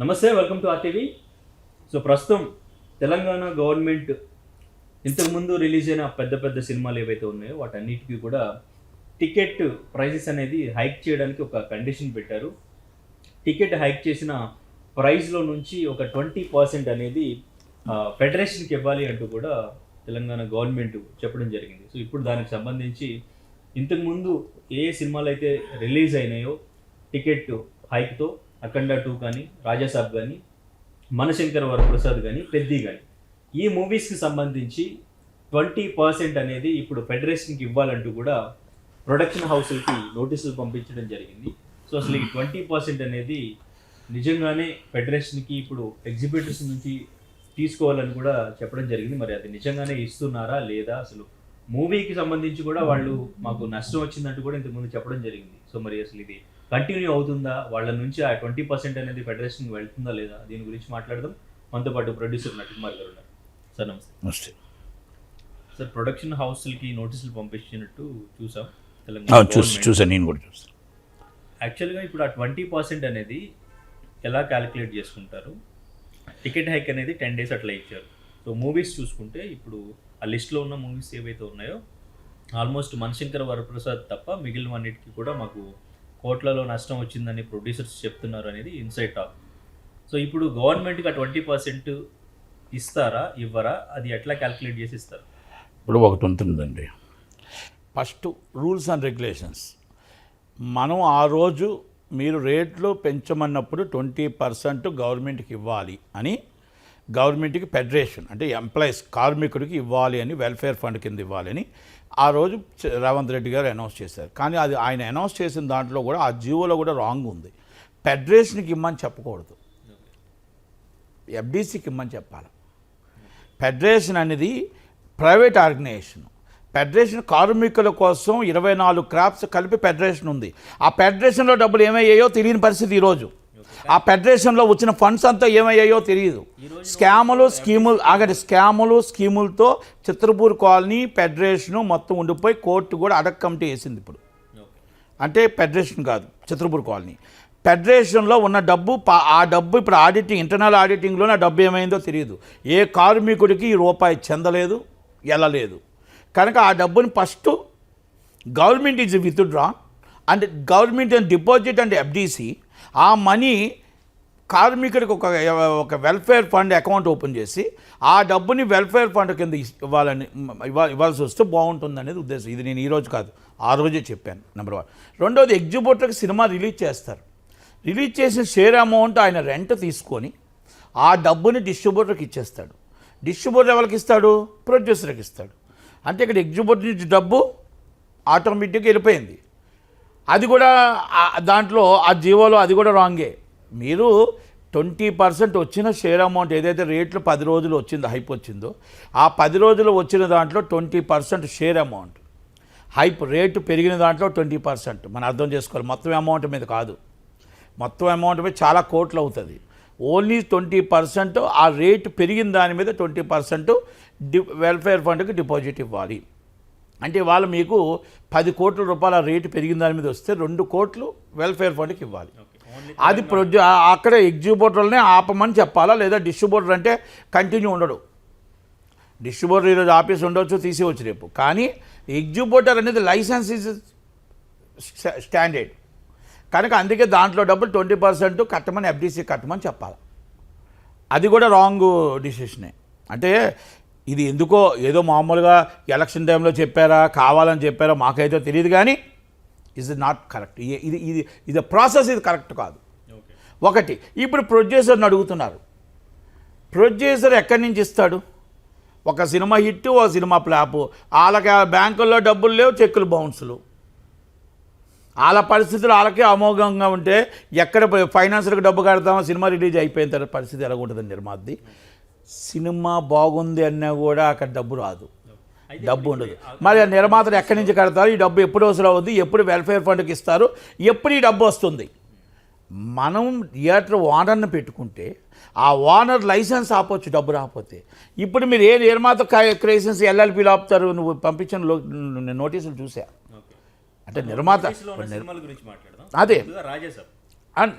నమస్తే, welcome to RTV. So ప్రస్తుతం Telangana government ఇంతకుముందు రిలీజ్ అయిన పెద్ద పెద్ద సినిమాలు ఏవైతే ఉన్నాయో వాటన్నిటికీ కూడా టికెట్ ప్రైజెస్ అనేది హైక్ చేయడానికి ఒక కండిషన్ పెట్టారు. టికెట్ హైక్ చేసిన ప్రైస్లో నుంచి ఒక 20% అనేది ఫెడరేషన్కి ఇవ్వాలి అంటూ కూడా తెలంగాణ గవర్నమెంట్ చెప్పడం జరిగింది. సో ఇప్పుడు దానికి సంబంధించి ఇంతకుముందు ఏ సినిమాలు అయితే రిలీజ్ అయినాయో టికెట్ హైక్తో అఖండ 2 కానీ, రాజాసాబ్ కానీ, మనశంకర వరప్రసాద్ కానీ, పెద్ది కానీ, ఈ మూవీస్కి సంబంధించి 20% అనేది ఇప్పుడు ఫెడరేషన్కి ఇవ్వాలంటూ కూడా ప్రొడక్షన్ హౌస్లకి నోటీసులు పంపించడం జరిగింది. సో అసలు ఈ 20% అనేది నిజంగానే ఫెడరేషన్కి ఇప్పుడు ఎగ్జిబిటర్స్ నుంచి తీసుకోవాలని కూడా చెప్పడం జరిగింది. మరి అది నిజంగానే ఇస్తున్నారా లేదా, అసలు మూవీకి సంబంధించి కూడా వాళ్ళు మాకు నష్టం వచ్చిందంటూ కూడా ఇంతకుముందు చెప్పడం జరిగింది. సో మరి అసలు ఇది కంటిన్యూ అవుతుందా, వాళ్ళ నుంచి ఆ 20% అనేది ఫెడరేషన్కి వెళ్తుందా లేదా, దీని గురించి మాట్లాడదాం. మనతో పాటు ప్రొడ్యూసర్ నటికుమార్ గారు ఉన్నారు. సార్ నమస్తే. నమస్తే సార్, ప్రొడక్షన్ హౌస్లకి నోటీసులు పంపించినట్టు చూసాం తెలంగాణ. చూసాను, నేను కూడా చూసాను. యాక్చువల్గా ఇప్పుడు ఆ 20% అనేది ఎలా క్యాలిక్యులేట్ చేసుకుంటారు? టికెట్ హైక్ అనేది 10 days అట్లా ఇచ్చారు. సో మూవీస్ చూసుకుంటే ఇప్పుడు ఆ లిస్ట్లో ఉన్న మూవీస్ ఏవైతే ఉన్నాయో ఆల్మోస్ట్ మనశంకర వరప్రసాద్ తప్ప మిగిలిన అన్నిటికీ కూడా మాకు కోట్లలో నష్టం వచ్చిందని ప్రొడ్యూసర్స్ చెప్తున్నారు అనేది ఇన్సైడ్ టాక్. సో ఇప్పుడు గవర్నమెంట్కి ఆ 20% ఇస్తారా ఇవ్వరా, అది ఎట్లా క్యాలిక్యులేట్ చేసి ఇస్తారు? ఇప్పుడు ఒకటి ఉంటుందండి, ఫస్ట్ రూల్స్ అండ్ రెగ్యులేషన్స్. మనం ఆ రోజు మీరు రేట్లు పెంచమన్నప్పుడు 20% గవర్నమెంట్కి ఇవ్వాలి అని, గవర్నమెంట్కి ఫెడరేషన్ అంటే ఎంప్లాయీస్ కార్మికుడికి ఇవ్వాలి అని, వెల్ఫేర్ ఫండ్ కింద ఇవ్వాలని ఆ రోజు రేవంత్ రెడ్డి గారు అనౌన్స్ చేశారు. కానీ అది ఆయన అనౌన్స్ చేసిన దాంట్లో కూడా ఆ జీవోలో కూడా రాంగ్ ఉంది. ఫెడరేషన్కి ఇమ్మని చెప్పకూడదు, ఎఫ్డీసీకి ఇమ్మని చెప్పాలి. ఫెడరేషన్ అనేది ప్రైవేట్ ఆర్గనైజేషన్. ఫెడరేషన్ కార్మికుల కోసం 24 క్రాప్స్ కలిపి ఫెడరేషన్ ఉంది. ఆ ఫెడరేషన్లో డబ్బులు ఏమయ్యాయో తెలియని పరిస్థితి ఈరోజు. ఆ ఫెడరేషన్లో వచ్చిన ఫండ్స్ అంతా ఏమయ్యాయో తెలియదు. స్కాములు స్కీములతో చిత్రపూర్ కాలనీ ఫెడరేషను మొత్తం ఉండిపోయి కోర్టు కూడా అడక్ కమిటీ వేసింది ఇప్పుడు. అంటే ఫెడరేషన్ కాదు, చిత్రపూర్ కాలనీ. ఫెడరేషన్లో ఉన్న డబ్బు, ఆ డబ్బు ఇప్పుడు ఆడిటింగ్, ఇంటర్నల్ ఆడిటింగ్లోనే ఆ డబ్బు ఏమైందో తెలియదు. ఏ కార్మికుడికి రూపాయి చెందలేదు, వెళ్ళలేదు. కనుక ఆ డబ్బుని first government is withdraw and government deposit and FDC. ఆ మనీ కార్మికుడికి ఒక వెల్ఫేర్ ఫండ్ అకౌంట్ ఓపెన్ చేసి ఆ డబ్బుని వెల్ఫేర్ ఫండ్ కింద ఇవ్వాల్సి వస్తే బాగుంటుంది అనేది ఉద్దేశం. ఇది నేను ఈరోజు కాదు, ఆ రోజే చెప్పాను. నెంబర్ 1. రెండోది, ఎగ్జిబిటర్కి సినిమా రిలీజ్ చేస్తారు. రిలీజ్ చేసిన షేర్ అమౌంట్ ఆయన రెంట్ తీసుకొని ఆ డబ్బుని డిస్ట్రిబ్యూటర్కి ఇచ్చేస్తాడు. డిస్ట్రిబ్యూటర్ ఎవరికి ఇస్తాడు? ప్రొడ్యూసర్కి ఇస్తాడు. అంటే ఇక్కడ ఎగ్జిబిటర్ నుంచి డబ్బు ఆటోమేటిక్గా వెళ్ళిపోయింది. అది కూడా దాంట్లో ఆ జీవోలో అది కూడా రాంగే. మీరు 20% వచ్చిన షేర్ అమౌంట్ ఏదైతే రేట్లు 10 రోజులు వచ్చిందో, హైప్ వచ్చిందో, ఆ 10 రోజులు వచ్చిన దాంట్లో 20% షేర్ అమౌంట్, హైప్ రేటు పెరిగిన దాంట్లో 20% మనం అర్థం చేసుకోవాలి. మొత్తం అమౌంట్ మీద కాదు, మొత్తం అమౌంట్ మీద చాలా కోట్లు అవుతుంది. ఓన్లీ 20% ఆ రేటు పెరిగిన దాని మీద 20% వెల్ఫేర్ ఫండ్కి డిపాజిట్ ఇవ్వాలి. అంటే వాళ్ళు మీకు 10 కోట్ల రూపాయల రేటు పెరిగిన దాని మీద వస్తే 2 కోట్లు వెల్ఫేర్ ఫండ్కి ఇవ్వాలి. అది అక్కడ ఎగ్జిబిటర్లనే ఆపమని చెప్పాలా, లేదా డిస్ట్రిబ్యూటర్ అంటే కంటిన్యూ ఉండడు. డిస్ట్రిబ్యూటర్ ఈరోజు ఆఫీస్ ఉండొచ్చు, తీసేవచ్చు రేపు. కానీ ఎగ్జిబిటర్ అనేది లైసెన్స్ ఈజ్ స్టాండర్డ్. కనుక అందుకే దాంట్లో డబ్బులు 20% కట్టమని, ఎఫ్డీసీ కట్టమని చెప్పాలి. అది కూడా రాంగ్ డిసిషనే. అంటే ఇది ఎందుకో ఏదో మామూలుగా ఎలక్షన్ టైంలో చెప్పారా, కావాలని చెప్పారా మాకైతే తెలియదు. కానీ ఇస్ నాట్ కరెక్ట్. ఇది ప్రాసెస్, ఇది కరెక్ట్ కాదు. ఒకటి, ఇప్పుడు ప్రొడ్యూసర్ని అడుగుతున్నారు. ప్రొడ్యూసర్ ఎక్కడి నుంచి ఇస్తాడు? ఒక సినిమా హిట్, ఒక సినిమా ఫ్లాపు, వాళ్ళకి బ్యాంకుల్లో డబ్బులు లేవు, చెక్కులు బౌన్సులు. వాళ్ళ పరిస్థితులు వాళ్ళకే అమోఘంగా ఉంటే ఎక్కడ ఫైనాన్సర్కి డబ్బు కడతామో, సినిమా రిలీజ్ అయిపోయిన తర్వాత పరిస్థితి ఎలా ఉంటుంది నిర్మాతది? సినిమా బాగుంది అన్నా కూడా అక్కడ డబ్బు రాదు, డబ్బు ఉండదు. మరి ఆ నిర్మాతలు ఎక్కడి నుంచి కడతారు? ఈ డబ్బు ఎప్పుడు అవసరం అవుతుంది? ఎప్పుడు వెల్ఫేర్ ఫండ్కి ఇస్తారు? ఎప్పుడు ఈ డబ్బు వస్తుంది? మనం థియేటర్ ఓనర్ని పెట్టుకుంటే ఆ ఓనర్ లైసెన్స్ ఆపొచ్చు డబ్బు రాకపోతే. ఇప్పుడు మీరు ఏ నిర్మాత క్రైసెన్స్ ఎల్ఎల్పీలు ఆపుతారు? నువ్వు పంపించిన నోటీసులు చూసా. అంటే నిర్మాత గురించి మాట్లాడదాం. అదే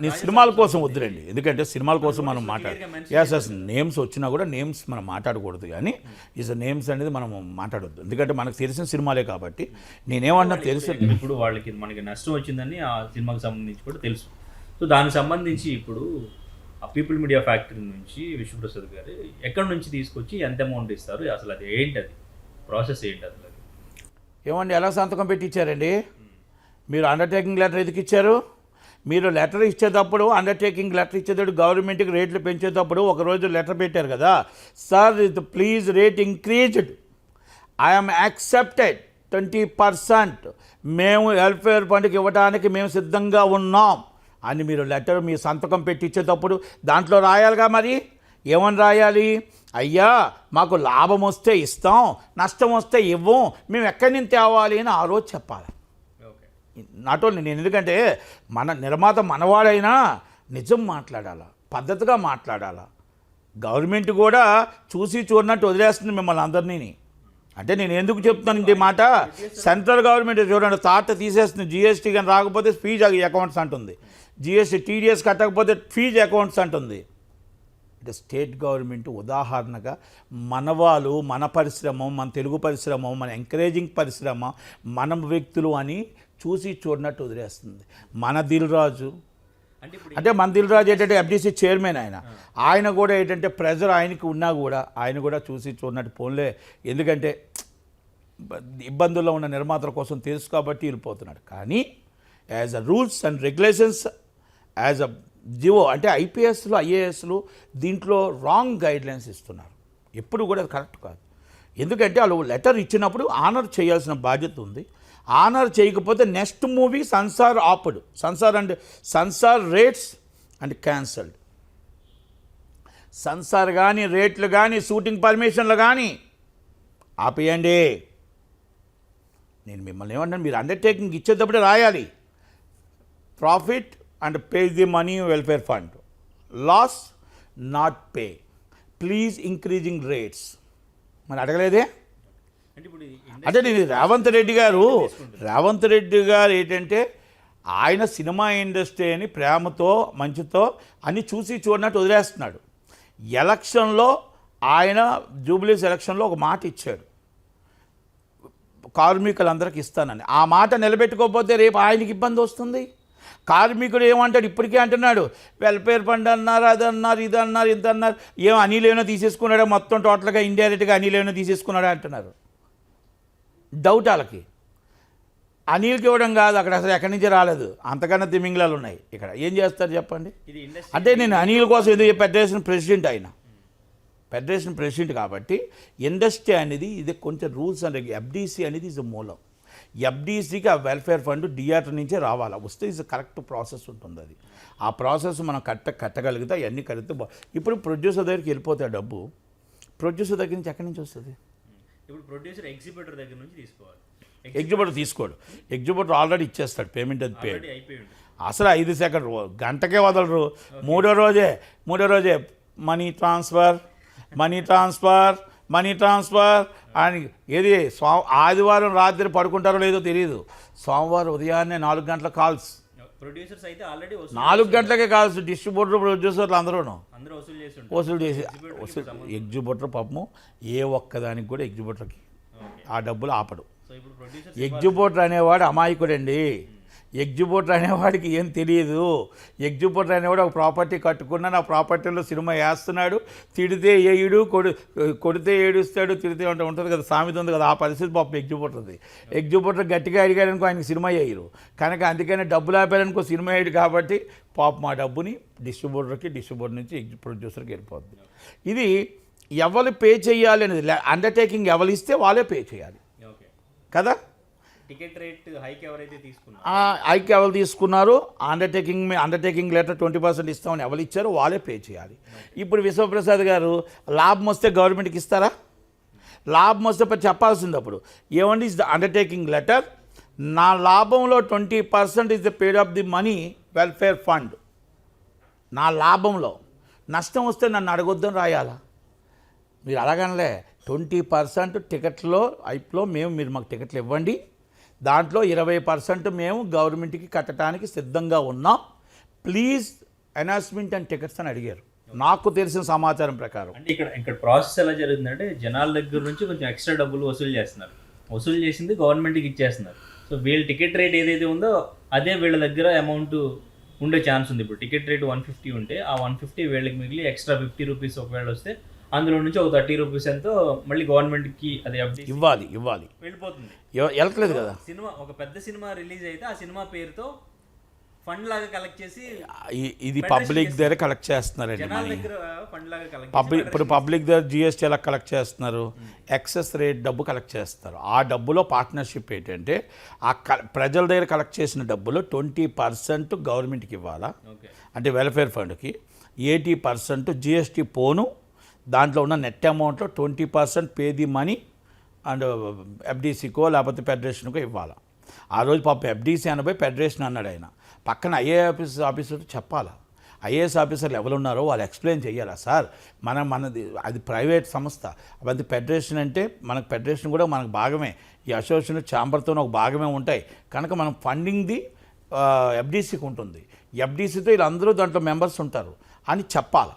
నీ సినిమాల కోసం వద్దులేండి, ఎందుకంటే సినిమాల కోసం మనం ఎస్ నేమ్స్ వచ్చినా కూడా నేమ్స్ మనం మాట్లాడకూడదు, కానీ నేమ్స్ అనేది మనం మాట్లాడొద్దు, ఎందుకంటే మనకు తెలిసిన సినిమాలే కాబట్టి. నేనేమన్నా తెలుసు, ఇప్పుడు వాళ్ళకి మనకి నష్టం వచ్చిందని ఆ సినిమాకి సంబంధించి కూడా తెలుసు. సో దానికి సంబంధించి ఇప్పుడు ఆ పీపుల్ మీడియా ఫ్యాక్టరీ నుంచి విశ్వప్రసాద్ గారు ఎక్కడి నుంచి తీసుకొచ్చి ఎంత అమౌంట్ ఇస్తారు, అసలు అది ఏంటది ప్రాసెస్ ఏంటి అసలు? ఏమండి ఎలా సంతకం పెట్టి ఇచ్చారండి? మీరు అండర్టేకింగ్ లెటర్ ఎందుకు ఇచ్చారు? మీరు లెటర్ ఇచ్చేటప్పుడు అండర్టేకింగ్ లెటర్ ఇచ్చేటప్పుడు గవర్నమెంట్కి రేట్లు పెంచేటప్పుడు ఒకరోజు లెటర్ పెట్టారు కదా, sir please rate increased, I'm accepted 20%, మేము వెల్ఫేర్ ఫండ్కి ఇవ్వడానికి మేము సిద్ధంగా ఉన్నాం అని మీరు లెటర్ మీ సంతకం పెట్టి ఇచ్చేటప్పుడు దాంట్లో రాయాలిగా. మరి ఏమని రాయాలి? అయ్యా మాకు లాభం వస్తే ఇస్తాం, నష్టం వస్తే ఇవ్వం, మేము ఎక్కడి నుంచి తేవాలి అని ఆ రోజు చెప్పాలి. నాట్ ఓన్లీ నేను, ఎందుకంటే మన నిర్మాత మనవాడైనా నిజం మాట్లాడాలా, పద్ధతిగా మాట్లాడాలా. గవర్నమెంట్ కూడా చూసి చూడనట్టు వదిలేస్తుంది మిమ్మల్ని అందరినీ. అంటే నేను ఎందుకు చెప్తాను ఈ మాట, సెంట్రల్ గవర్నమెంట్ చూడండి తాట తీసేస్తుంది, జిఎస్టీ కానీ రాకపోతే ఫీజు అకౌంట్స్ అంటుంది, జిఎస్టీ టీడీఎస్ కట్టకపోతే ఫీజు అకౌంట్స్ అంటుంది. అంటే స్టేట్ గవర్నమెంట్ ఉదాహరణగా మనవాళ్ళు, మన పరిశ్రమ, మన తెలుగు పరిశ్రమ, మన ఎంకరేజింగ్ పరిశ్రమ, మన వ్యక్తులు అని చూసి చూడనట్టు వదిలేస్తుంది. మన దిల్ రాజు అంటే మన దిల్ రాజు ఏంటంటే ఎఫ్డీసీ చైర్మన్, ఆయన కూడా ఏంటంటే ప్రెజర్ ఆయనకి ఉన్నా కూడా ఆయన కూడా చూసి చూడనట్టు పోన్లే, ఎందుకంటే ఇబ్బందుల్లో ఉన్న నిర్మాతల కోసం తెలుసు కాబట్టి వెళ్ళిపోతున్నాడు. కానీ as a rules and regulations, as a GO అంటే ఐపీఎస్లు ఐఏఎస్లు దీంట్లో రాంగ్ గైడ్లైన్స్ ఇస్తున్నారు. ఎప్పుడు కూడా అది కరెక్ట్ కాదు, ఎందుకంటే వాళ్ళు లెటర్ ఇచ్చినప్పుడు ఆనర్ చేయాల్సిన బాధ్యత ఉంది. ఆనర్ చేయకపోతే నెక్స్ట్ మూవీ సెన్సార్ ఆపడు, censor rates and cancelled. Censor కానీ రేట్లు కానీ షూటింగ్ పర్మిషన్లు కానీ ఆపేయండి. నేను మిమ్మల్ని ఏమంటాను, మీరు అండర్టేకింగ్ ఇచ్చేటప్పుడే రాయాలి profit and pay the money welfare fund, loss not pay, please increasing rates. మరి అడగలేదే? అంటే నేను రేవంత్ రెడ్డి గారు ఏంటంటే ఆయన సినిమా ఇండస్ట్రీ అని ప్రేమతో మంచితో అన్ని చూసి చూడనట్టు వదిలేస్తున్నాడు. ఎలక్షన్లో ఆయన జూబ్లీస్ ఎలక్షన్లో ఒక మాట ఇచ్చాడు, కార్మికులందరికీ ఇస్తానని. ఆ మాట నిలబెట్టుకోకపోతే రేపు ఆయనకి ఇబ్బంది వస్తుంది. కార్మికుడు ఏమంటాడు, ఇప్పటికే అంటున్నాడు వెల్ఫేర్ ఫండ్ అన్నారు, అది అన్నారు, ఇది అన్నారు, ఇంత అన్నారు, ఏం అనిలేనో తీసేసుకున్నాడో, మొత్తం టోటల్గా ఇండైరెక్ట్గా అనిలేనో తీసేసుకున్నాడా అంటున్నారు. డౌట్ వాళ్ళకి. అనిల్కి ఇవ్వడం కాదు, అక్కడ అసలు ఎక్కడి నుంచి రాలేదు, అంతకన్నా తిమింగ్లాలు ఉన్నాయి. ఇక్కడ ఏం చేస్తారు చెప్పండి? అంటే నేను అనిల్ కోసం ఎందుకు ఫెడరేషన్ ప్రెసిడెంట్, ఆయన ఫెడరేషన్ ప్రెసిడెంట్ కాబట్టి ఇండస్ట్రీ అనేది ఇది కొంచెం రూల్స్ అండ్ ఎఫ్డీసీ అనేది ఇది మూలం. ఎఫ్డీసీకి ఆ వెల్ఫేర్ ఫండ్ డిఆర్టీ నుంచే రావాలి, వస్తే ఇది కరెక్ట్ ప్రాసెస్ ఉంటుంది. అది ఆ ప్రాసెస్ మనం కట్టగలిగితే అవన్నీ కలిగితే ఇప్పుడు ప్రొడ్యూసర్ దగ్గరికి వెళ్ళిపోతే డబ్బు ప్రొడ్యూసర్ దగ్గర నుంచి ఎక్కడి నుంచి వస్తుంది? ఇప్పుడు ప్రొడ్యూసర్ ఎగ్జిబ్యూటర్ దగ్గర నుంచి తీసుకోవాలి. ఎగ్జిబ్యూటర్ తీసుకోడు, ఎగ్జిబ్యూటర్ ఆల్రెడీ ఇచ్చేస్తాడు పేమెంట్, అది పేడ్. అసలు 5 సెకండ్ గంటకే వదలరు. మూడో రోజే మనీ ట్రాన్స్ఫర్ అని ఏది ఆదివారం రాత్రి పడుకుంటారో లేదో తెలియదు, సోమవారం ఉదయాన్నే 4 గంటల కాల్స్. ప్రొడ్యూసర్స్ అయితే ఆల్రెడీ 4 గంటలకే కాల్స్, డిస్ట్రిబ్యూటర్ ప్రొడ్యూసర్లు అందరూ వసూలు చేసి ఎగ్జిబ్యూటర్ పాపము ఏ ఒక్కదానికి కూడా ఎగ్జిబ్యూటర్కి ఆ డబ్బులు ఆపడు. ఎగ్జిబ్యూటర్ అనేవాడు అమాయకుడండి. ఎగ్జిబ్యూటర్ అనేవాడికి ఏం తెలియదు. ఎగ్జిబ్యూటర్ అనేవాడు ఒక ప్రాపర్టీ కట్టుకున్నాను, ఆ ప్రాపర్టీలో సినిమా వేస్తున్నాడు, తిడితే ఏయుడు, కొడితే ఏడుస్తాడు, తిడితే ఉంటుంది కదా, సామెత ఉంది కదా, ఆ పరిస్థితి పాపం ఎగ్జిబ్యూటర్ది. ఎగ్జిబ్యూటర్ గట్టిగా అడిగాడనుకో ఆయనకి సినిమా వేయరు, కనుక అందుకని డబ్బులు ఆపారనుకో సినిమా వేయడు, కాబట్టి పాపం ఆ డబ్బుని డిస్ట్రిబ్యూటర్ నుంచి ప్రొడ్యూసర్కి వెళ్ళిపోతుంది. ఇది ఎవరు పే చేయాలి అనేది, అండర్టేకింగ్ ఎవరు ఇస్తే వాళ్ళే పే చేయాలి కదా. టికెట్ రేట్ హైక్ ఎవరైతే తీసుకున్నారో హైక్ ఎవరు తీసుకున్నారో అండర్టేకింగ్ లెటర్ 20% ఇస్తామని ఎవరు ఇచ్చారో వాళ్ళే పే చేయాలి. ఇప్పుడు విశ్వప్రసాద్ గారు లాభం వస్తే గవర్నమెంట్కి ఇస్తారా? లాభం వస్తే చెప్పాల్సింది అప్పుడు ఏమండి, ఇస్ ద అండర్టేకింగ్ లెటర్, నా లాభంలో 20% is the paid of the money welfare fund. నా లాభంలో నష్టం వస్తే నన్ను అడగొద్దని రాయాలా? మీరు అలాగనలే, 20% టికెట్లో ఐప్లో మీరు మాకు టికెట్లు ఇవ్వండి, దాంట్లో 20% మేము గవర్నమెంట్కి కట్టడానికి సిద్ధంగా ఉన్నాం, ప్లీజ్ అనౌన్స్మెంట్ అండ్ టికెట్స్ అని అడిగారు నాకు తెలిసిన సమాచారం ప్రకారం. అంటే ఇక్కడ ప్రాసెస్ ఎలా జరుగుతుందంటే జనాల దగ్గర నుంచి కొంచెం ఎక్స్ట్రా డబ్బులు వసూలు చేస్తున్నారు, వసూలు చేసింది గవర్నమెంట్కి ఇచ్చేస్తున్నారు. సో వీళ్ళ టికెట్ రేట్ ఏదైతే ఉందో అదే వీళ్ళ దగ్గర అమౌంట్ ఉండే ఛాన్స్ ఉంది. ఇప్పుడు టికెట్ రేట్ 150 ఉంటే ఆ 150 వీళ్ళకి మిగిలి ఎక్స్ట్రా 50 రూపీస్ ఒకవేళ వస్తే అందులో నుంచి ఒక 30 రూపీస్ ఎంతో మళ్ళీ గవర్నమెంట్కి అది ఇవ్వాలి వెళ్ళిపోతుంది. వెళ్ళట్లేదు కదా. సినిమా ఒక పెద్ద సినిమా రిలీజ్ అయితే ఆ సినిమా పేరుతో ఫండ్ లాగా కలెక్ట్ చేసి ఇది పబ్లిక్ దగ్గర కలెక్ట్ చేస్తున్నారండి జనాల మనీ. దగ్గర ఫండ్ లాగా కలెక్ట్ ఇప్పుడు పబ్లిక్ దగ్గర జిఎస్టీ ఎలా కలెక్ట్ చేస్తున్నారు, ఎక్సెస్ రేట్ డబ్బు కలెక్ట్ చేస్తారు. ఆ డబ్బులో పార్ట్నర్షిప్ ఏంటంటే ప్రజల దగ్గర కలెక్ట్ చేసిన డబ్బులో 20% గవర్నమెంట్కి ఇవ్వాలా, ఓకే అంటే వెల్ఫేర్ ఫండ్కి, 80% జిఎస్టీ పోను, దాంట్లో ఉన్న నెట్ అమౌంట్లో 20% పే ది మనీ అండ్ ఎఫ్డీసీకో లేకపోతే ఫెడరేషన్కో ఇవ్వాలి. ఆ రోజు పాప ఎఫ్డీసీ అనబోయి ఫెడరేషన్ అన్నాడు ఆయన. పక్కన ఐఏఎస్ ఆఫీసర్ చెప్పాలా, ఐఏఎస్ ఆఫీసర్లు ఎవరు ఉన్నారో వాళ్ళు ఎక్స్ప్లెయిన్ చేయాలా, సార్ మనది అది ప్రైవేట్ సంస్థ, అది ఫెడరేషన్ అంటే మనకు ఫెడరేషన్ కూడా మనకు భాగమే, ఈ అసోసియేషన్ ఛాంబర్తో ఒక భాగమే ఉంటాయి కనుక మనం ఫండింగ్ది ఎఫ్డీసీకి ఉంటుంది, ఎఫ్డీసీతో వీళ్ళందరూ దాంట్లో మెంబర్స్ ఉంటారు అని చెప్పాలి.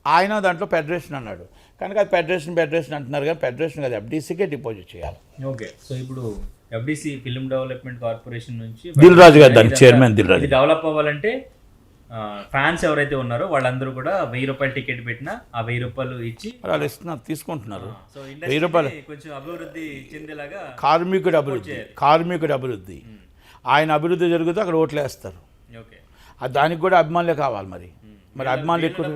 ఆయన దాంట్లో ఫెడరేషన్ అన్నాడు కనుక అది ఫెడరేషన్ అంటున్నారు కానీ ఫెడరేషన్ కాదు, ఎఫ్డీసీకే డిపాజిట్ చేయాలి. ఓకే. సో ఇప్పుడు ఎఫ్డిసి ఫిల్మ్ డెవలప్మెంట్ కార్పొరేషన్ నుంచి దిల్ రాజు గారు దాని చైర్మన్. దిల్ రాజు డెవలప్ అవ్వాలంటే ఫ్యాన్స్ ఎవరైతే ఉన్నారో వాళ్ళందరూ కూడా 1000 రూపాయలు టికెట్ పెట్టినా ఆ 1000 రూపాయలు ఇచ్చి వాళ్ళు ఇస్తున్నారు, తీసుకుంటున్నారు. సో 1000 రూపాయలు కొంచెం అభివృద్ధి చెందేలాగా కార్మికుడి అభివృద్ధి ఆయన అభివృద్ధి జరిగితే అక్కడ ఓట్లు వేస్తారు. ఓకే. దానికి కూడా అభిమానులే కావాలి. మరి అభిమానులు ఎక్కువ,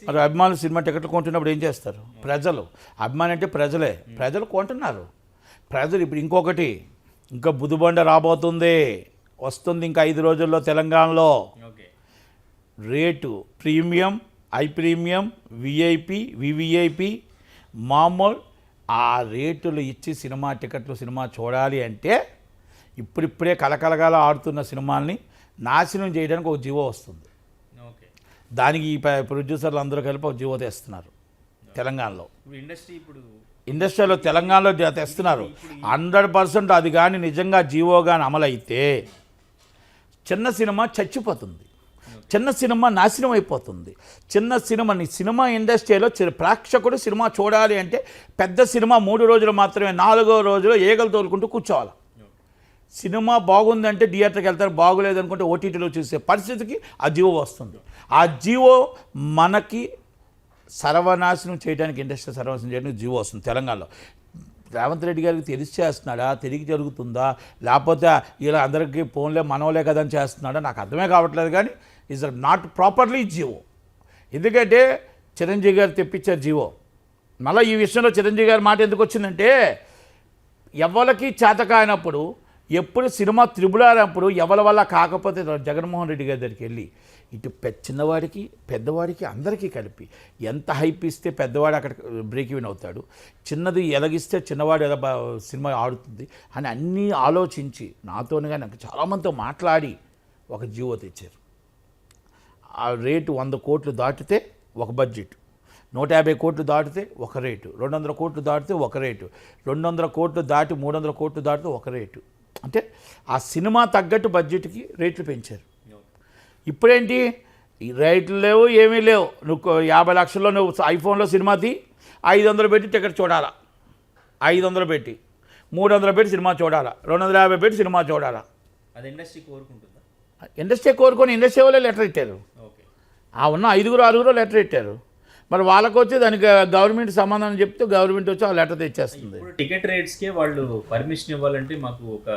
మరి అభిమానులు సినిమా టికెట్లు కొంటున్నప్పుడు ఏం చేస్తారు? ప్రజలు అభిమాని అంటే ప్రజలు కొంటున్నారు. ప్రజలు ఇప్పుడు ఇంకొకటి ఇంకా బుధబండ రాబోతుంది, వస్తుంది ఇంకా 5 రోజుల్లో తెలంగాణలో. Rate premium, I premium, VIP, VVIP, మామూలు ఆ రేటులు ఇచ్చి సినిమా చూడాలి అంటే ఇప్పుడిప్పుడే కలకలగాల ఆడుతున్న సినిమాల్ని నాశనం చేయడానికి ఒక జీవో వస్తుంది. దానికి ఈ ప్రొడ్యూసర్లు అందరూ కలిపి ఒక జీవో తెస్తున్నారు తెలంగాణలో. ఇండస్ట్రీలో తెలంగాణలో తెస్తున్నారు 100%. అది కానీ నిజంగా జీవో కానీ అమలైతే చిన్న సినిమా చచ్చిపోతుంది, చిన్న సినిమా నాశనం అయిపోతుంది. సినిమా ఇండస్ట్రీలో ప్రేక్షకుడు సినిమా చూడాలి అంటే పెద్ద సినిమా 3 రోజులు మాత్రమే, 4వ రోజులో ఏగలు తోలుకుంటూ కూర్చోవాలి. సినిమా బాగుందంటే థియేటర్కి వెళ్తారు, బాగోలేదనుకుంటే ఓటీటీలో చూసే పరిస్థితికి ఆ జీవో వస్తుంది. ఆ జీవో మనకి సర్వనాశనం చేయడానికి, ఇండస్ట్రీ సర్వనాశనం చేయడానికి జీవో వస్తుంది తెలంగాణలో. రేవంత్ రెడ్డి గారికి తెలిసి చేస్తున్నాడా, తిరిగి జరుగుతుందా, లేకపోతే ఇలా అందరికీ ఫోన్లే మనవలే కదా అని చేస్తున్నాడా నాకు అర్థమే కావట్లేదు. కానీ ఈజ్ నాట్ ప్రాపర్లీ జీవో. ఎందుకంటే చిరంజీవి గారు తెప్పించారు జీవో. మళ్ళీ ఈ విషయంలో చిరంజీవి గారి మాట ఎందుకు వచ్చిందంటే ఎవరికి చేతకాయనప్పుడు, ఎప్పుడు సినిమా త్రిబులానప్పుడు ఎవరి వల్ల కాకపోతే జగన్మోహన్ రెడ్డి గారి దగ్గరికి వెళ్ళి ఇటు చిన్నవాడికి పెద్దవాడికి అందరికీ కలిపి ఎంత హైప్ ఇస్తే పెద్దవాడు అక్కడ బ్రేక్ ఈవెన్ అవుతాడు, చిన్నది ఎలాగిస్తే చిన్నవాడు ఎలా సినిమా ఆడుతుంది అని అన్నీ ఆలోచించి నాతోనే నాకు చాలామందితో మాట్లాడి ఒక జీవో తెచ్చారు. ఆ రేటు 100 కోట్లు దాటితే ఒక బడ్జెట్, 150 కోట్లు దాటితే ఒక రేటు, 200 కోట్లు దాటితే ఒక రేటు, 200 కోట్లు దాటి 300 కోట్లు దాటితే ఒక రేటు. అంటే ఆ సినిమా తగ్గట్టు బడ్జెట్కి రేట్లు పెంచారు. ఇప్పుడేంటి ఈ రేట్లు లేవు, ఏమీ లేవు. నువ్వు 50 లక్షల్లో నువ్వు ఐఫోన్లో సినిమా తీ, 500 పెట్టి టికెట్ చూడాలా, 500 పెట్టి 300 పెట్టి సినిమా చూడాలా, 250 పెట్టి సినిమా చూడాలా. అది ఇండస్ట్రీ కోరుకుంటుందా? ఇండస్ట్రీ కోరుకొని ఇండస్ట్రీ వాళ్ళే లెటర్ ఇట్టారు. ఆ ఉన్న 5-6 లెటర్ ఇట్టారు. మరి వాళ్ళకు వచ్చి దానికి గవర్నమెంట్ సమాధానం చెప్తే గవర్నమెంట్ వచ్చి ఆ లెటర్ తెచ్చేస్తుంది. టికెట్ రేట్స్కే వాళ్ళు పర్మిషన్ ఇవ్వాలంటే మాకు ఒక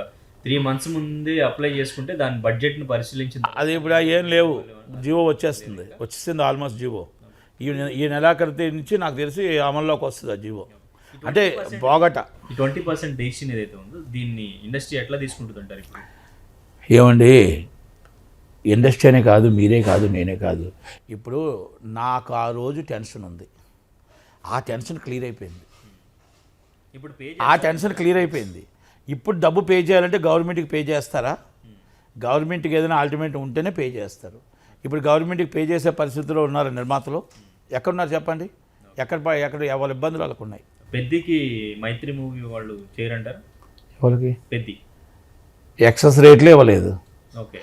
3 months ముందే అప్లై చేసుకుంటే దాని బడ్జెట్ను పరిశీలించింది. అది ఇప్పుడు ఏం లేవు, జీవో వచ్చేసింది ఆల్మోస్ట్ జీవో. ఈ నెలాఖరు నుంచి నాకు తెలిసి అమల్లోకి వస్తుంది ఆ జీవో. అంటే బాగట 20% డెసిషన్ ఏదైతే ఉందో దీన్ని ఇండస్ట్రీ ఎట్లా తీసుకుంటుందంటారు? ఇప్పుడు ఏమండి, ఇండస్ట్రీ అనే కాదు, మీరే కాదు, నేనే కాదు. ఇప్పుడు నాకు ఆ రోజు టెన్షన్ ఉంది, ఆ టెన్షన్ క్లియర్ అయిపోయింది. ఇప్పుడు డబ్బు పే చేయాలంటే గవర్నమెంట్కి పే చేస్తారా? గవర్నమెంట్కి ఏదైనా ఆల్టర్నేటివ్ ఉంటేనే పే చేస్తారు. ఇప్పుడు గవర్నమెంట్కి పే చేసే పరిస్థితిలో ఉన్నారు నిర్మాతలు. ఎక్కడున్నారు చెప్పండి? ఎక్కడ ఎవరి ఇబ్బందులు వాళ్ళకు ఉన్నాయి. పెద్దికి మైత్రి మూవీ వాళ్ళు చేయరంటారు. ఎవరికి? పెద్ది ఎక్సెస్ రేట్లే ఇవ్వలేదు. ఓకే.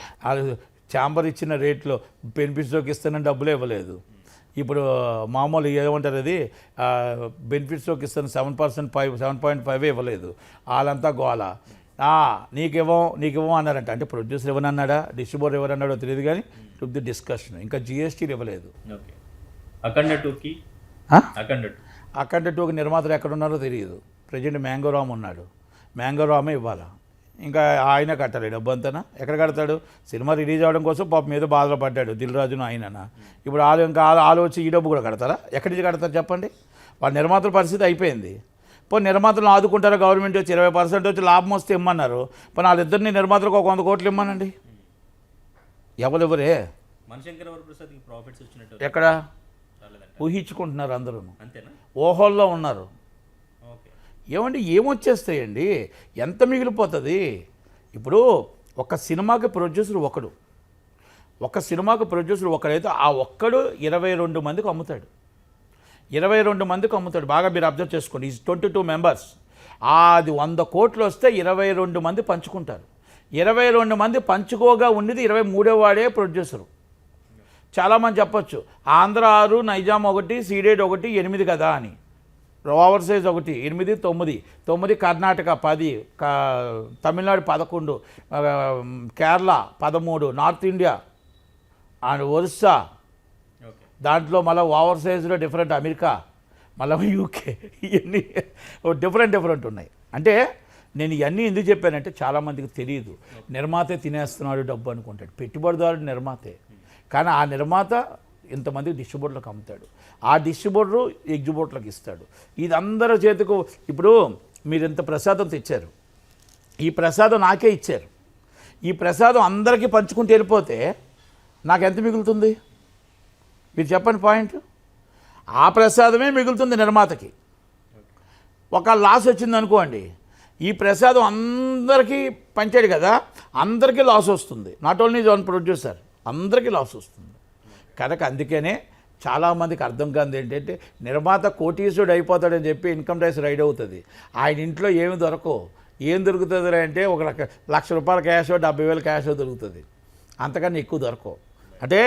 ఛాంబర్ ఇచ్చిన రేట్లో బెనిఫిట్స్లోకి ఇస్తానని డబ్బులే ఇవ్వలేదు. ఇప్పుడు మామూలు ఏమంటారు అది బెనిఫిట్స్లోకి ఇస్తాను 7.5 ఇవ్వలేదు. వాళ్ళంతా గోల. నీకివ్వం అన్నారంట. అంటే ప్రొడ్యూసర్ ఇవ్వనన్నాడా, డిస్ట్రిబ్యూటర్ ఎవరన్నాడో తెలియదు, కానీ టు ది డిస్కషన్. ఇంకా జిఎస్టీలు ఇవ్వలేదు. అఖండ 2కి నిర్మాతలు ఎక్కడ ఉన్నారో తెలియదు. ప్రజెంట్ మ్యాంగో రామ్ ఉన్నాడు. మ్యాంగో రామే ఇవ్వాలా. ఇంకా ఆయన కట్టాలి డబ్బు అంతనా. ఎక్కడ కడతాడు? సినిమా రిలీజ్ అవ్వడం కోసం పాపం మీద బాధలు పడ్డాడు దిల్ రాజును ఆయననా. ఇప్పుడు వాళ్ళు వచ్చి ఈ డబ్బు కూడా కడతారా? ఎక్కడి నుంచి కడతారు చెప్పండి? వాళ్ళ నిర్మాతల పరిస్థితి అయిపోయింది. పోనీ నిర్మాతలను ఆదుకుంటారా? గవర్నమెంట్ వచ్చి 20% వచ్చి లాభం వస్తే ఇమ్మన్నారు. పోనీ వాళ్ళిద్దరిని నిర్మాతలకు ఒక 100 కోట్లు ఇమ్మనండి. ఎవరెవరే ఎక్కడ ఊహించుకుంటున్నారు? అందరూ ఊహల్లో ఉన్నారు. ఏమండి ఏమొచ్చేస్తాయండి? ఎంత మిగిలిపోతుంది? ఇప్పుడు ఒక సినిమాకి ప్రొడ్యూసర్ ఒకడైతే ఆ ఒక్కడు 22 మందికి అమ్ముతాడు. 22 మందికి అమ్ముతాడు. బాగా మీరు అబ్జర్వ్ చేసుకోండి. Is 22 members. అది 100 కోట్లు వస్తే 22 మంది పంచుకుంటారు. 22 మంది పంచుకోగా ఉండేది 23వ వాడే ప్రొడ్యూసరు. చాలామంది చెప్పొచ్చు ఆంధ్ర 6, నైజాం 1, సీడెడ్ 1, 8 కదా అని. Over size 1, 8, 9, Karnataka 10, Tamil Nadu 11, Kerala 13, north India and Orissa. దాంట్లో మళ్ళీ ఓవర్ సైజ్లో డిఫరెంట్ అమెరికా, మళ్ళీ యూకే, ఇవన్నీ డిఫరెంట్ ఉన్నాయి. అంటే నేను ఇవన్నీ ఎందుకు చెప్పానంటే చాలామందికి తెలియదు. నిర్మాతే తినేస్తున్నాడు డబ్బు అనుకుంటాడు. పెట్టుబడిదారుడు నిర్మాతే, కానీ ఆ నిర్మాత ఇంతమంది డిస్ట్రిబ్యూటర్లకు అమ్ముతాడు. ఆ డిస్ట్రిబ్యూటరు ఎగ్జిబ్యూటర్లకు ఇస్తాడు. ఇది అందరి చేతికి. ఇప్పుడు మీరు ఇంత ప్రసాదం తెచ్చారు, ఈ ప్రసాదం నాకే ఇచ్చారు. ఈ ప్రసాదం అందరికీ పంచుకుంటూ వెళ్ళిపోతే నాకు ఎంత మిగులుతుంది? మీరు చెప్పండి పాయింట్. ఆ ప్రసాదమే మిగులుతుంది నిర్మాతకి. ఒక లాస్ వచ్చింది అనుకోండి, ఈ ప్రసాదం అందరికీ పంచాడు కదా, అందరికీ లాస్ వస్తుంది. నాట్ ఓన్లీ వన్ ప్రొడ్యూసర్, అందరికీ లాస్ వస్తుంది. కనుక అందుకనే చాలామందికి అర్థం కాదు ఏంటంటే నిర్మాత కోటీసుడు అయిపోతాడని చెప్పి ఇన్కమ్ ట్యాక్స్ రైడ్ అవుతుంది. ఆయన ఇంట్లో ఏమి దొరకవు. ఏం దొరుకుతుంది అంటే ఒక ₹1,00,000 క్యాషో 70,000 క్యాషో దొరుకుతుంది. అంతకన్నా ఎక్కువ దొరకవు. అంటే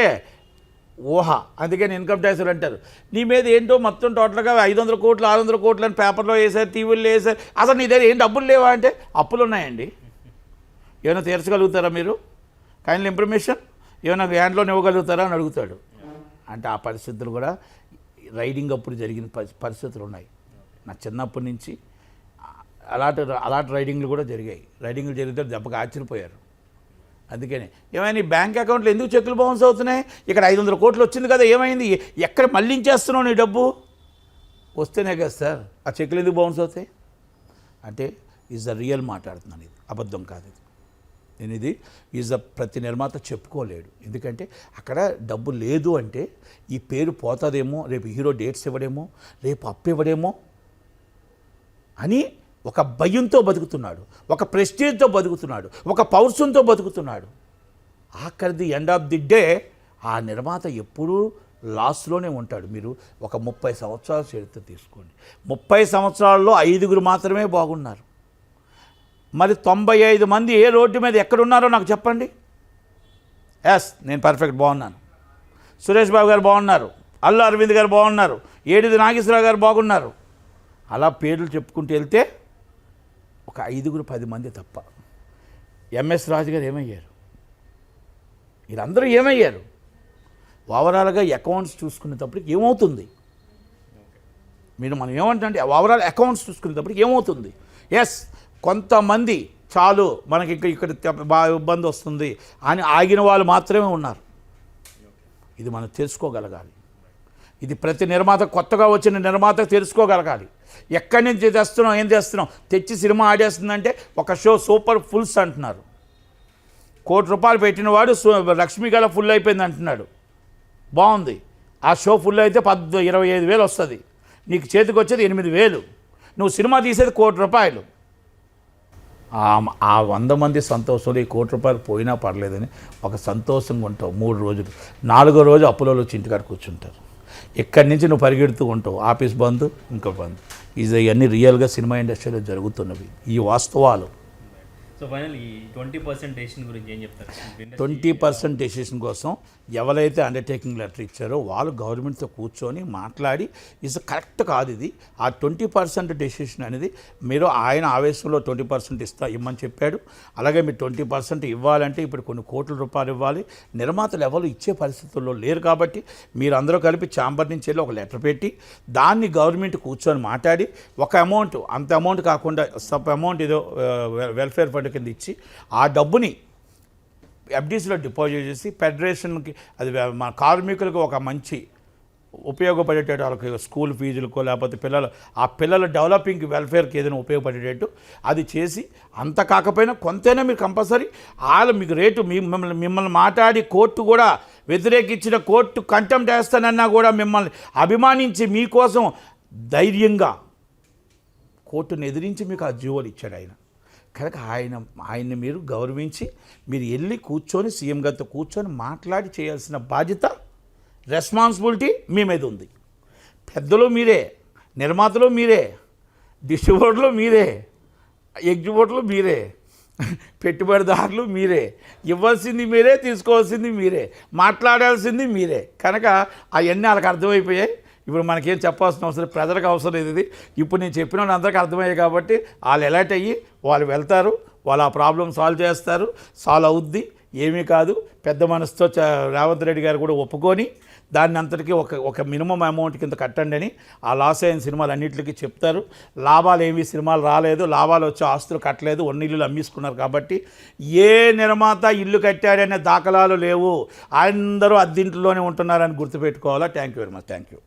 ఊహ. అందుకని ఇన్కమ్ ట్యాక్స్ అంటారు నీ మీద ఏంటో మొత్తం టోటల్గా 500 కోట్లు 600 కోట్లు అని పేపర్లో వేసారు, టీవీలో వేసారు. అసలు నీ దగ్గర ఏం డబ్బులు లేవా అంటే అప్పులు ఉన్నాయండి. ఏమైనా తీర్చగలుగుతారా మీరు? కైండ్లీ ఇన్ఫర్మేషన్ ఏమైనా హ్యాండ్లోనే ఇవ్వగలుగుతారా అని అడుగుతాడు. అంటే ఆ పరిస్థితులు కూడా రైడింగ్ అప్పుడు జరిగిన పరిస్థితులు ఉన్నాయి. నా చిన్నప్పటి నుంచి అలాంటి రైడింగ్లు కూడా జరిగాయి. రైడింగ్లు జరిగితే దెబ్బకి ఆశ్చర్యపోయారు. అందుకని ఏమైనా బ్యాంక్ అకౌంట్లో ఎందుకు చెక్కులు బౌన్స్ అవుతున్నాయి? ఇక్కడ 500 కోట్లు వచ్చింది కదా, ఏమైంది? ఎక్కడ మళ్ళించేస్తున్నావు నీ డబ్బు? వస్తేనే కదా సార్ ఆ చెక్కులు ఎందుకు బౌన్స్ అవుతాయి? అంటే ఈజ్ ద రియల్ మాట్లాడుతున్నాను. ఇది అబద్ధం కాదు. నేను ఇది ప్రతి నిర్మాత చెప్పుకోలేడు. ఎందుకంటే అక్కడ డబ్బు లేదు అంటే ఈ పేరు పోతుందేమో, రేపు హీరో డేట్స్ ఇవ్వడేమో, రేపు అప్పు ఇవ్వడేమో అని ఒక భయంతో బతుకుతున్నాడు, ఒక ప్రెస్టేజ్తో బతుకుతున్నాడు, ఒక పౌరుషంతో బతుకుతున్నాడు. ఆఖరిది ఎండ్ ఆఫ్ ది డే ఆ నిర్మాత ఎప్పుడూ లాస్లోనే ఉంటాడు. మీరు ఒక 30 సంవత్సరాల చరిత్ర తీసుకోండి. 30 సంవత్సరాల్లో 5 మాత్రమే బాగున్నారు. మరి 95 మంది ఏ రోడ్డు మీద ఎక్కడున్నారో నాకు చెప్పండి. ఎస్, నేను పర్ఫెక్ట్ బాగున్నాను, సురేష్ బాబు గారు బాగున్నారు, అల్లు అరవింద్ గారు బాగున్నారు, ఏడిది నాగేశ్వరరావు గారు బాగున్నారు. అలా పేర్లు చెప్పుకుంటూ వెళ్తే ఒక 5-10 మంది తప్ప. ఎంఎస్ రాజు గారు ఏమయ్యారు? వీళ్ళందరూ ఏమయ్యారు? ఓవరాల్గా అకౌంట్స్ చూసుకునేటప్పటికి ఏమవుతుంది? మనం ఏమంటే ఓవరాల్ అకౌంట్స్ చూసుకునేటప్పటికి ఏమవుతుంది? ఎస్, కొంతమంది చాలు మనకి ఇక్కడ బాగా ఇబ్బంది వస్తుంది అని ఆగిన వాళ్ళు మాత్రమే ఉన్నారు. ఇది మనం తెలుసుకోగలగాలి. ఇది ప్రతి నిర్మాత, కొత్తగా వచ్చిన నిర్మాత తెలుసుకోగలగాలి. ఎక్కడి నుంచి తెస్తున్నాం, ఏం చేస్తున్నాం? తెచ్చి సినిమా ఆడేస్తుందంటే ఒక షో సూపర్ ఫుల్స్ అంటున్నారు. ₹1,00,000 పెట్టినవాడు లక్ష్మీగల ఫుల్ అయిపోయింది అంటున్నాడు. బాగుంది. ఆ షో ఫుల్ అయితే 25,000 వస్తుంది. నీకు చేతికి వచ్చేది 8,000. నువ్వు సినిమా తీసేది ₹1,00,000. ఆ 100 మంది సంతోషంలో ఈ ₹1,00,000 పోయినా పర్లేదని ఒక సంతోషంగా ఉంటావు 3 రోజులు. 4వ రోజు అప్పులలో వచ్చి ఇంటికాడ కూర్చుంటారు. ఇక్కడి నుంచి నువ్వు పరిగెడుతూ ఉంటావు. ఆఫీస్ బంద్, ఇంకో బంద్. ఇవన్నీ రియల్గా సినిమా ఇండస్ట్రీలో జరుగుతున్నవి, ఈ వాస్తవాలు. సో సో ఫైనల్ ఈ 20% డెసిషన్ గురించి ఏం చెప్తారు? 20% డెసిషన్ కోసం ఎవరైతే అండర్టేకింగ్ లెటర్ ఇచ్చారో వాళ్ళు గవర్నమెంట్తో కూర్చొని మాట్లాడి కరెక్ట్ కాదు ఇది. ఆ 20% డెసిషన్ అనేది మీరు ఆయన ఆవేశంలో 20% ఇమ్మని చెప్పాడు. అలాగే మీరు 20% ఇవ్వాలంటే ఇప్పుడు కొన్ని కోట్ల రూపాయలు ఇవ్వాలి. నిర్మాతలు ఎవరు ఇచ్చే పరిస్థితుల్లో లేరు కాబట్టి మీరు అందరూ కలిపి ఛాంబర్ నుంచి వెళ్ళి ఒక లెటర్ పెట్టి దాన్ని గవర్నమెంట్ కూర్చొని మాట్లాడి ఒక అమౌంట్, అంత అమౌంట్ కాకుండా సబ్ అమౌంట్ ఏదో వెల్ఫేర్ ఫండ్ కింద ఇచ్చి ఆ డబ్బుని ఎఫ్డీసీలో డిపాజిట్ చేసి ఫెడరేషన్కి అది మన కార్మికులకు ఒక మంచి ఉపయోగపడేటట్టు, వాళ్ళకి స్కూల్ ఫీజులకో లేకపోతే పిల్లల డెవలపింగ్ వెల్ఫేర్కి ఏదైనా ఉపయోగపడేటట్టు అది చేసి, అంత కాకపోయినా కొంతైనా మీరు కంపల్సరీ వాళ్ళు మీకు రేటు మిమ్మల్ని మాట్లాడి కోర్టు కూడా వ్యతిరేకించిన కోర్టు కంటెంప్ట్ వేస్తానన్నా కూడా మిమ్మల్ని అభిమానించి మీకోసం ధైర్యంగా కోర్టును ఎదిరించి మీకు ఆ జీవోలు ఇచ్చాడు ఆయన. కనుక ఆయన్ని మీరు గౌరవించి మీరు వెళ్ళి కూర్చొని సీఎం గారితో కూర్చొని మాట్లాడి చేయాల్సిన బాధ్యత, రెస్పాన్సిబిలిటీ మీ మీద ఉంది. పెద్దలు మీరే, నిర్మాతలు మీరే, డిస్ట్రిబ్యూటర్లు మీరే, ఎగ్జిబ్యూటర్లు మీరే, పెట్టుబడిదారులు మీరే. ఇవ్వాల్సింది మీరే, తీసుకోవాల్సింది మీరే, మాట్లాడాల్సింది మీరే. కనుక అవన్నీ వాళ్ళకి అర్థమైపోయాయి. ఇప్పుడు మనకేం చెప్పాల్సిన అవసరం, ప్రజలకు అవసరం లేదు ఇది. ఇప్పుడు నేను చెప్పిన వాళ్ళు అందరికీ అర్థమయ్యాయి కాబట్టి వాళ్ళు ఎలర్ట్ అయ్యి వాళ్ళు వెళ్తారు, వాళ్ళు ఆ ప్రాబ్లం సాల్వ్ చేస్తారు, సాల్వ్ అవుద్ది. ఏమీ కాదు, పెద్ద మనసుతో రేవంత్ రెడ్డి గారు కూడా ఒప్పుకొని దాన్ని అంతటికీ ఒక మినిమం అమౌంట్ కింద కట్టండి అని ఆ లాస్ అయిన సినిమాలు అన్నింటికి చెప్తారు. లాభాలు ఏమీ సినిమాలు రాలేదు, లాభాలు వచ్చి ఆస్తులు కట్టలేదు, ఉన్న ఇల్లులు అమ్మేసుకున్నారు. కాబట్టి ఏ నిర్మాత ఇల్లు కట్టాడనే దాఖలాలు లేవు, అందరూ అద్దెంట్లోనే ఉంటున్నారని గుర్తుపెట్టుకోవాలా. Thank you very much. Thank you.